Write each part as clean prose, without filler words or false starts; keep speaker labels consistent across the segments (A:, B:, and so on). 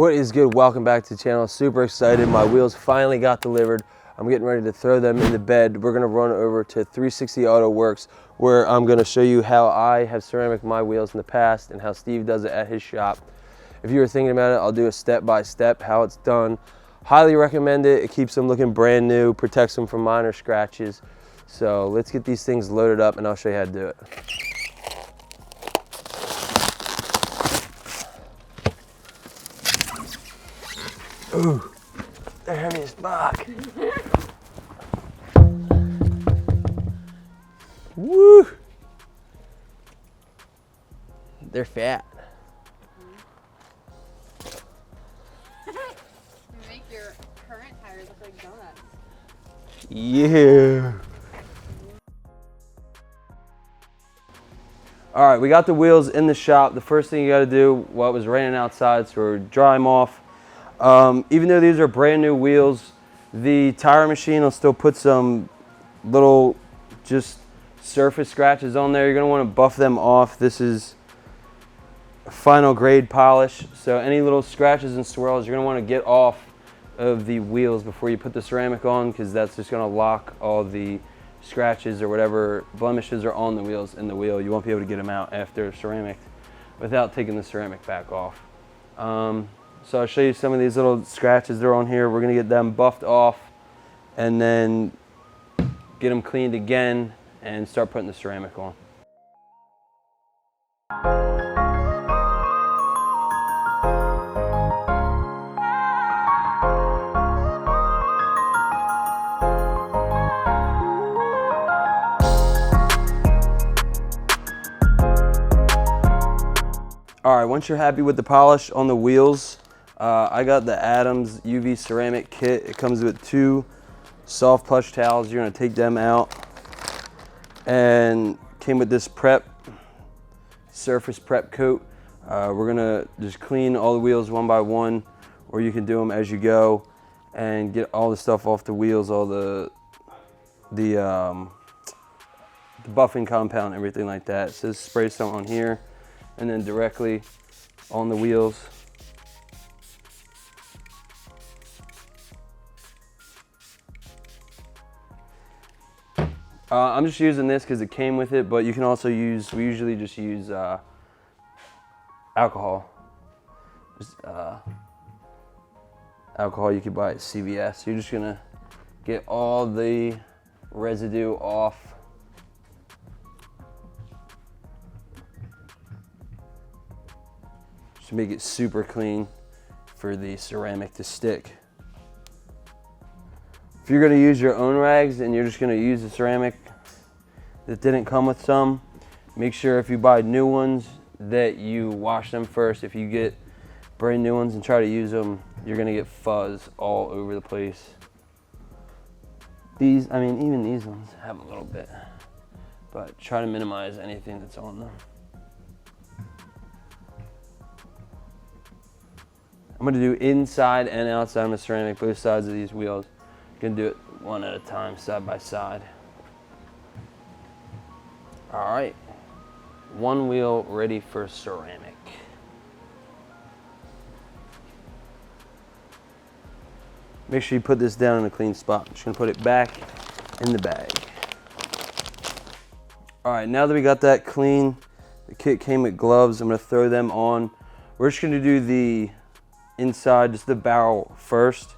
A: What is good? Welcome back to the channel. Super excited. My wheels finally got delivered. I'm getting ready to throw them in the bed. We're gonna run over to 360 Auto Works, where I'm gonna show you how I have ceramic my wheels in the past and how Steve does it at his shop. If you were thinking about it, I'll do a step-by-step how it's done. Highly recommend it. It keeps them looking brand new, protects them from minor scratches. So let's get these things loaded up and I'll show you how to do it. Ooh, they're heavy as fuck. Woo! They're fat.
B: You make your current tires look like donuts.
A: Yeah. All right, we got the wheels in the shop. The first thing you gotta do, well, it was raining outside, so we're dry them off. Even though these are brand new wheels, the tire machine will still put some little just surface scratches on there. You're gonna wanna buff them off. This is final grade polish, so any little scratches and swirls you're gonna wanna get off of the wheels before you put the ceramic on, because that's just gonna lock all the scratches or whatever blemishes are on the wheels in the wheel. You won't be able to get them out after ceramic without taking the ceramic back off. So I'll show you some of these little scratches that are on here. We're gonna get them buffed off and then get them cleaned again and start putting the ceramic on. All right, once you're happy with the polish on the wheels, I got the Adams UV ceramic kit. It comes with 2 soft plush towels. You're gonna take them out, and came with this surface prep coat. We're gonna just clean all the wheels one by one, or you can do them as you go and get all the stuff off the wheels, all the buffing compound, everything like that. It says spray some on here and then directly on the wheels. I'm just using this because it came with it, but you can also use, we usually just use alcohol. Just, alcohol you can buy at CVS. So you're just gonna get all the residue off. To make it super clean for the ceramic to stick. If you're gonna use your own rags and you're just gonna use the ceramic that didn't come with some, make sure if you buy new ones that you wash them first. If you get brand new ones and try to use them, you're gonna get fuzz all over the place. These, I mean, even these ones have a little bit, but try to minimize anything that's on them. I'm gonna do inside and outside of the ceramic, both sides of these wheels. I'm gonna do it one at a time, side by side. All right, one wheel ready for ceramic. Make sure you put this down in a clean spot. I'm just gonna put it back in the bag. All right, now that we got that clean, the kit came with gloves. I'm gonna throw them on. We're just gonna do the inside, just the barrel first,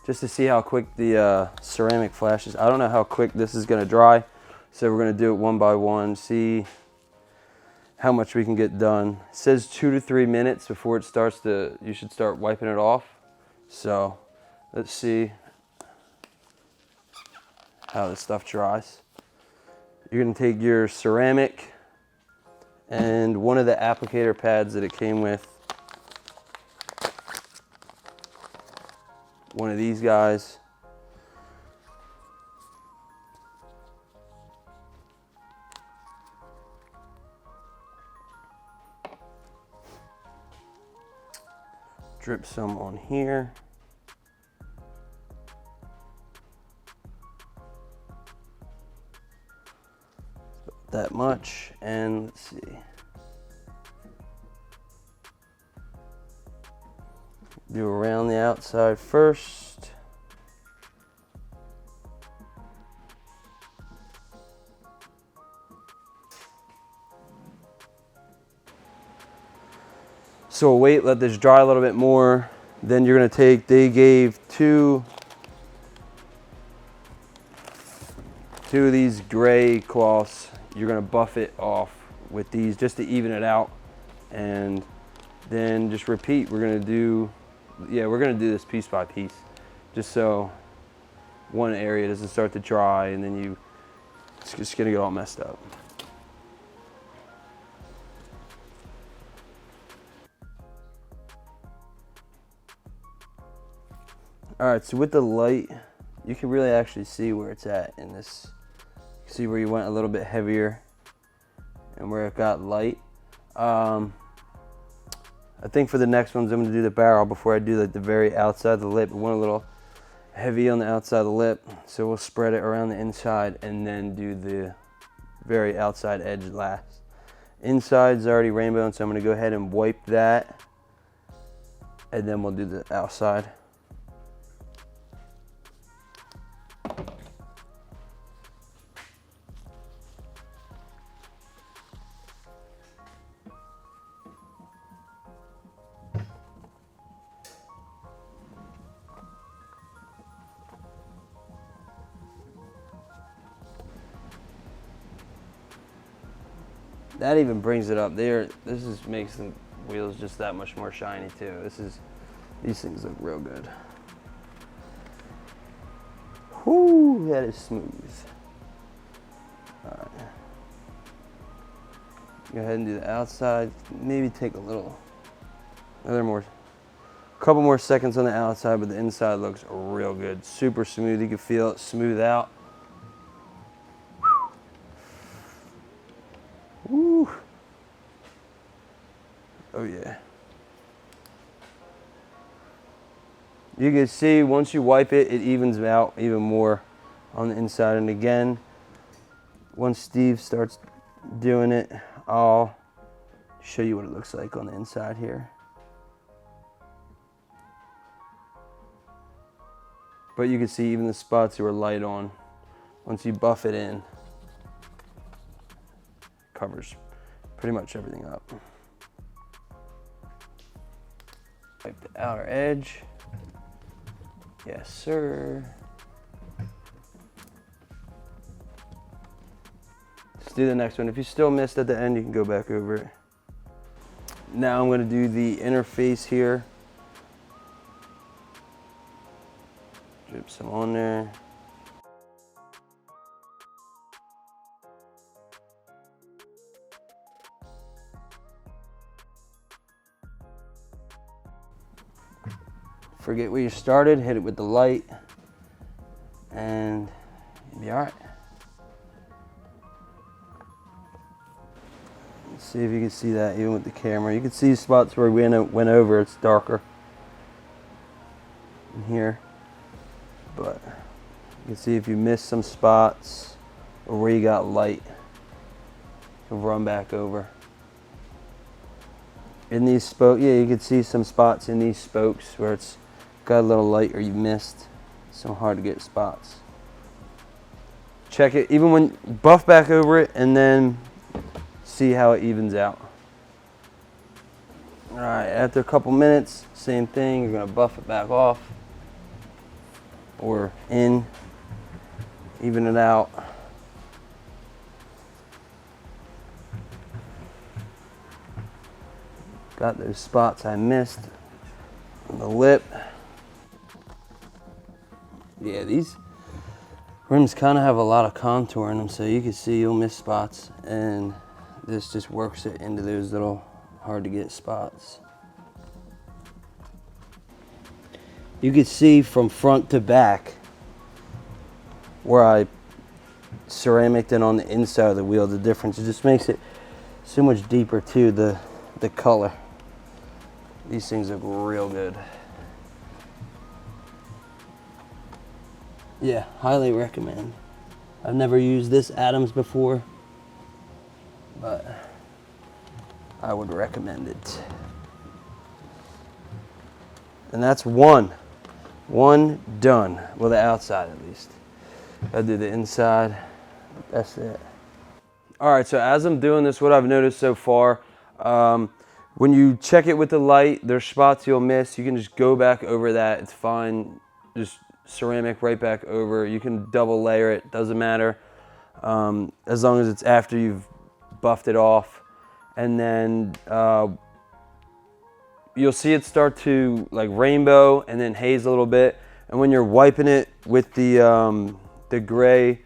A: just to see how quick the ceramic flashes. I don't know how quick this is gonna dry, so we're gonna do it one by one, see how much we can get done. It says 2 to 3 minutes before it starts to, you should start wiping it off. So let's see how this stuff dries. You're gonna take your ceramic and one of the applicator pads that it came with. One of these guys. Drip some on here. That much, and let's see. Do around the outside first. So we'll wait, let this dry a little bit more. Then you're gonna take, they gave two of these gray cloths. You're gonna buff it off with these just to even it out. And then just repeat. We're gonna do this piece by piece, just so one area doesn't start to dry and then it's just gonna get all messed up. All right, so with the light, you can really actually see where it's at in this. See where you went a little bit heavier and where it got light. I think for the next ones, I'm gonna do the barrel before I do like the very outside of the lip. It went a little heavy on the outside of the lip, so we'll spread it around the inside and then do the very outside edge last. Inside's already rainbow, so I'm gonna go ahead and wipe that, and then we'll do the outside. That even brings it up there. Makes the wheels just that much more shiny too. These things look real good. Whoo, that is smooth. All right. Go ahead and do the outside. Maybe take couple more seconds on the outside, but the inside looks real good. Super smooth. You can feel it smooth out. Woo. Oh yeah. You can see once you wipe it, it evens out even more on the inside. And again, once Steve starts doing it, I'll show you what it looks like on the inside here. But you can see even the spots you were light on, once you buff it in, covers pretty much everything up. Wipe the outer edge. Yes, sir. Let's do the next one. If you still missed at the end, you can go back over it. Now I'm going to do the inner face here. Drip some on there. Forget where you started, hit it with the light, and you'll be all right. Let's see if you can see that even with the camera. You can see spots where we went over, it's darker in here. But you can see if you missed some spots or where you got light, you'll run back over. In these spokes, yeah, you can see some spots in these spokes where it's got a little light or you missed some hard to get spots. Check it, even when buff back over it and then see how it evens out. All right, after a couple minutes, same thing, you're gonna buff it back off or in, even it out. Got those spots I missed on the lip. Yeah, these rims kind of have a lot of contour in them, so you can see you'll miss spots, and this just works it into those little hard to get spots. You can see from front to back where I ceramiced it on the inside of the wheel, the difference. It just makes it so much deeper too, the color. These things look real good. Yeah, highly recommend. I've never used this Adams before, but I would recommend it. And that's one done. Well, the outside at least. I'll do the inside. That's it. All right, so as I'm doing this, what I've noticed so far, when you check it with the light, there's spots you'll miss. You can just go back over that. It's fine. Just ceramic right back over. You can double layer it. Doesn't matter. As long as it's after you've buffed it off. And then you'll see it start to like rainbow and then haze a little bit. And when you're wiping it with the gray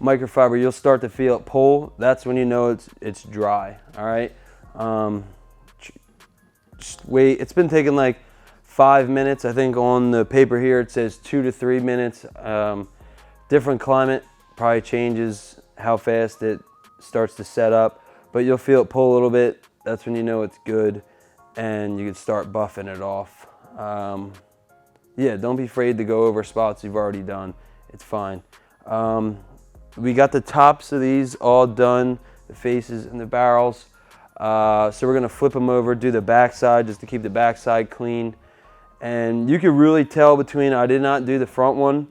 A: microfiber, you'll start to feel it pull. That's when you know it's dry. All right. Just wait. It's been taking like 5 minutes. I think on the paper here it says 2 to 3 minutes. Different climate probably changes how fast it starts to set up, but you'll feel it pull a little bit. That's when you know it's good, and you can start buffing it off. Yeah, don't be afraid to go over spots you've already done. It's fine. We got the tops of these all done, the faces and the barrels. So we're gonna flip them over, do the backside just to keep the backside clean. And you can really tell between, I did not do the front one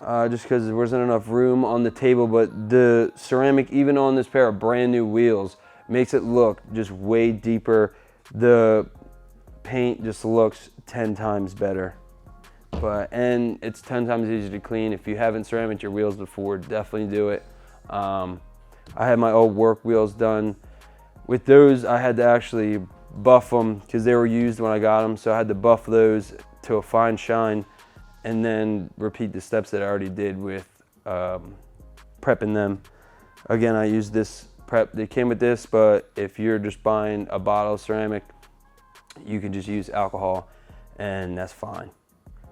A: just because there wasn't enough room on the table, but the ceramic, even on this pair of brand new wheels, makes it look just way deeper. The paint just looks 10 times better. And it's 10 times easier to clean. If you haven't ceramic your wheels before, definitely do it. I had my old work wheels done. With those, I had to actually buff them because they were used when I got them. So I had to buff those to a fine shine and then repeat the steps that I already did with prepping them. Again, I used this prep that came with this, but if you're just buying a bottle of ceramic, you can just use alcohol and that's fine.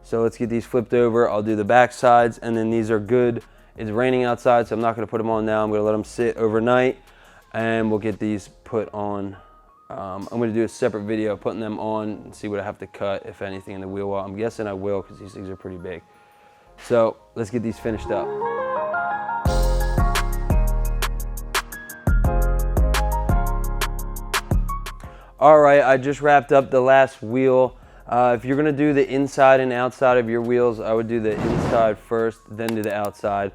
A: So let's get these flipped over. I'll do the back sides, and then these are good. It's raining outside, so I'm not gonna put them on now. I'm gonna let them sit overnight, and we'll get these put on. I'm gonna do a separate video putting them on and see what I have to cut, if anything, in the wheel well. I'm guessing I will, because these things are pretty big. So let's get these finished up. All right, I just wrapped up the last wheel. If you're gonna do the inside and outside of your wheels, I would do the inside first, then do the outside,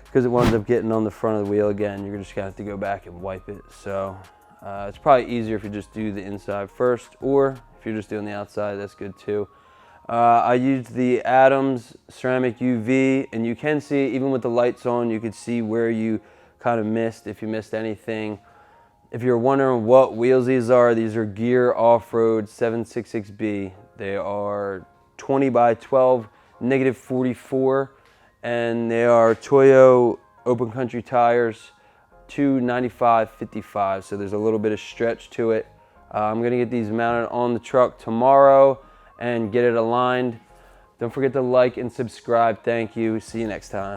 A: because it winds up getting on the front of the wheel again. You're just gonna have to go back and wipe it. So it's probably easier if you just do the inside first, or if you're just doing the outside, that's good too. I used the Adams Ceramic UV, and you can see, even with the lights on, you can see where you kind of missed, if you missed anything. If you're wondering what wheels these are Gear Off-Road 766B. They are 20 by 12, -44, and they are Toyo Open Country tires, 295/55, so there's a little bit of stretch to it. I'm gonna get these mounted on the truck tomorrow and get it aligned. Don't forget to like and subscribe. Thank you. See you next time.